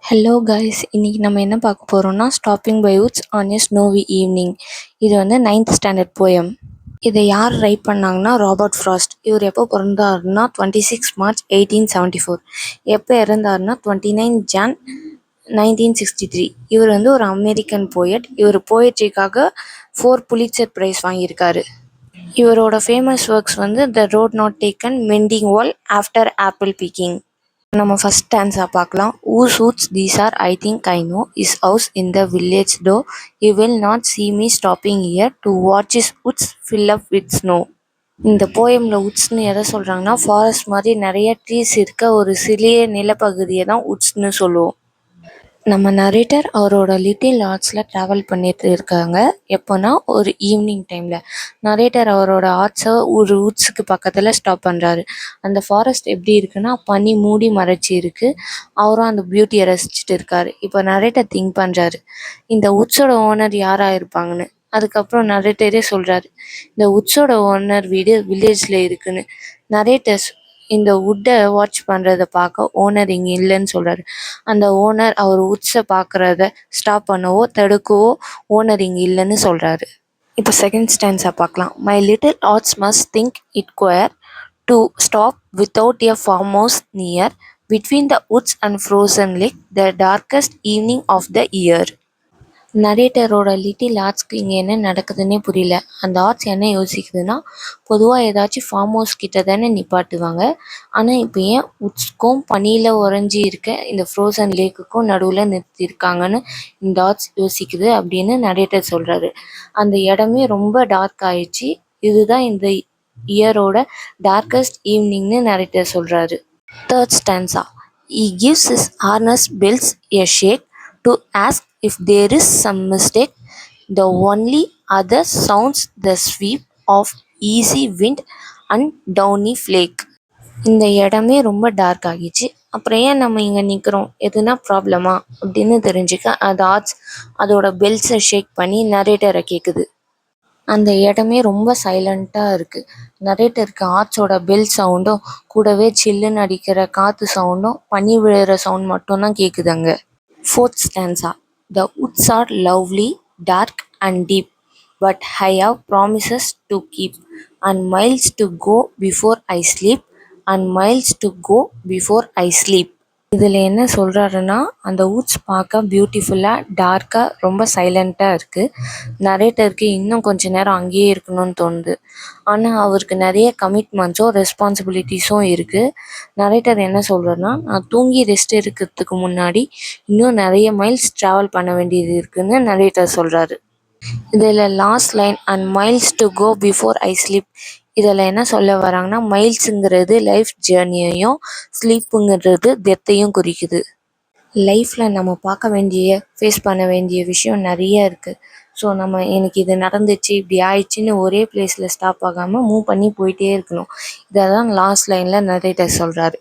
Hello guys, இன்னைக்கு நம்ம என்ன பார்க்க போகிறோம்னா stopping by woods on a snowy evening. இது வந்து 9th ஸ்டாண்டர்ட் போயம். இதை யார் ரைட் பண்ணாங்கன்னா ராபர்ட் ஃப்ராஸ்ட். இவர் எப்போ பிறந்தாருன்னா 26 March 1874. எப்போ இறந்தாருன்னா 29 Jan 1963. இவர் வந்து ஒரு அமெரிக்கன் போயட். இவர் போயட்ரிக்காக 4 புலிட்சர் ப்ரைஸ் வாங்கியிருக்காரு. இவரோட ஃபேமஸ் ஒர்க்ஸ் வந்து the road not taken, mending wall, after apple picking. நம்ம ஃபர்ஸ்ட் ஸ்டான்ஸா பார்க்கலாம். Whose woods these are I think I know, his house in the village door, you will not see me stopping here to watch his woods fill up with snow. இந்த போயமில் உட்ஸ்னு எதை சொல்கிறாங்கன்னா, forest மாதிரி நிறைய trees இருக்க ஒரு சிறிய நிலப்பகுதியை தான் உட்ஸ்னு சொல்லுவோம். நம்ம நரேட்டர் அவரோட லிட்டில் ஆர்ட்ஸில் ட்ராவல் பண்ணிட்டு இருக்காங்க. எப்போனா ஒரு ஈவினிங் டைமில் நரேட்டர் அவரோட ஆர்ட்ஸை ஒரு உட்ஸுக்கு பக்கத்தில் ஸ்டாப் பண்ணுறாரு. அந்த ஃபாரஸ்ட் எப்படி இருக்குன்னா பனி மூடி மறைச்சி இருக்குது. அவரும் அந்த பியூட்டியை ரசிச்சுட்டு இருக்காரு. இப்போ நரேட்டர் திங்க் பண்ணுறாரு, இந்த உட்ஸோட ஓனர் யாராக இருப்பாங்கன்னு. அதுக்கப்புறம் நரேட்டரே சொல்கிறாரு, இந்த உட்ஸோட ஓனர் வீடு வில்லேஜில் இருக்குன்னு. நரேட்டர்ஸ் இந்த வுட்டை வாட்ச் பண்ணுறத பார்க்க ஓனர் இங்கே இல்லைன்னு சொல்கிறாரு. அந்த ஓனர் அவர் உட்ஸை பார்க்குறத ஸ்டாப் பண்ணவோ தடுக்கவோ ஓனர் இங்கே இல்லைன்னு சொல்கிறாரு. இப்போ செகண்ட் ஸ்டான்ஸாக பார்க்கலாம். My little horse must think it queer to stop without a farmhouse near, between the woods and frozen lake, the darkest evening of the year. நரேட்டரோட லிட்டில் ஆர்ட்ஸ்க்கு இங்கே என்ன நடக்குதுன்னே புரியல. அந்த ஆர்ட்ஸ் என்ன யோசிக்குதுன்னா, பொதுவாக ஏதாச்சும் ஃபார்ம் ஹவுஸ் கிட்ட தானே நிப்பாட்டுவாங்க, ஆனால் இப்போ ஏன் உட்ஸ்க்கும் பனியில் உறைஞ்சி இருக்க இந்த ஃப்ரோசன் லேக்குக்கும் நடுவில் நிறுத்தியிருக்காங்கன்னு இந்த ஆர்ட்ஸ் யோசிக்குது அப்படின்னு நரேட்டர் சொல்கிறாரு. அந்த இடமே ரொம்ப டார்க் ஆயிடுச்சு, இதுதான் இந்த இயரோட டார்க்கஸ்ட் ஈவினிங்னு நரேட்டர் சொல்கிறாரு. Third stanza. He gives his harness bells a shake to ask if there is some mistake. The only other sounds the sweep of easy wind and downy flake. இந்த இடமே ரொம்ப dark ஆகிடுச்சு, அப்புறம் ஏன் நம்ம இங்கே நிற்கிறோம், எதுனா ப்ராப்ளமா அப்படின்னு தெரிஞ்சுக்க அந்த ஆர்ட்ஸ் அதோட பெல்ஸை ஷேக் பண்ணி நரேட்டரை கேட்குது. அந்த இடமே ரொம்ப சைலண்ட்டாக இருக்குது. நரேட்டருக்கு ஆர்ட்ஸோட பெல் சவுண்டும் கூடவே சில்லுன்னு அடிக்கிற காற்று சவுண்டும் பனி விழுற சவுண்ட் மட்டும்தான் கேட்குது அங்கே. Fourth stanza. The woods are lovely, dark and deep, but I have promises to keep, and miles to go before I sleep, and miles to go before I sleep. இதில் என்ன சொல்கிறாருன்னா, அந்த உட்ஸ் பார்க்க பியூட்டிஃபுல்லாக டார்க்காக ரொம்ப சைலண்ட்டாக இருக்குது. நரேட்டருக்கு இன்னும் கொஞ்ச நேரம் அங்கேயே இருக்கணும்னு தோணுது, ஆனால் அவருக்கு நிறைய கமிட்மெண்ட்ஸும் ரெஸ்பான்சிபிலிட்டிஸும் இருக்குது. நரேட்டர் என்ன சொல்கிறாருன்னா, நான் தூங்கி ரெஸ்ட் எடுக்கிறதுக்கு முன்னாடி இன்னும் நிறைய மைல்ஸ் ட்ராவல் பண்ண வேண்டியது இருக்குதுன்னு நரேட்டர் சொல்கிறாரு. இதில் last line and miles to go before I sleep, இதில் என்ன சொல்ல வராங்கன்னா, மைல்ஸுங்கிறது லைஃப் ஜேர்னியையும் ஸ்லீப்புங்கிறது டெத்தையும் குறிக்குது. லைஃப்பில் நம்ம பார்க்க வேண்டிய ஃபேஸ் பண்ண வேண்டிய விஷயம் நிறைய இருக்குது. ஸோ நம்ம எனக்கு இது நடந்துச்சு இப்படி ஆயிடுச்சுன்னு ஒரே பிளேஸில் ஸ்டாப் ஆகாமல் மூவ் பண்ணி போயிட்டே இருக்கணும். இதை தான் லாஸ்ட் லைனில் நரேட்டர் சொல்கிறாரு.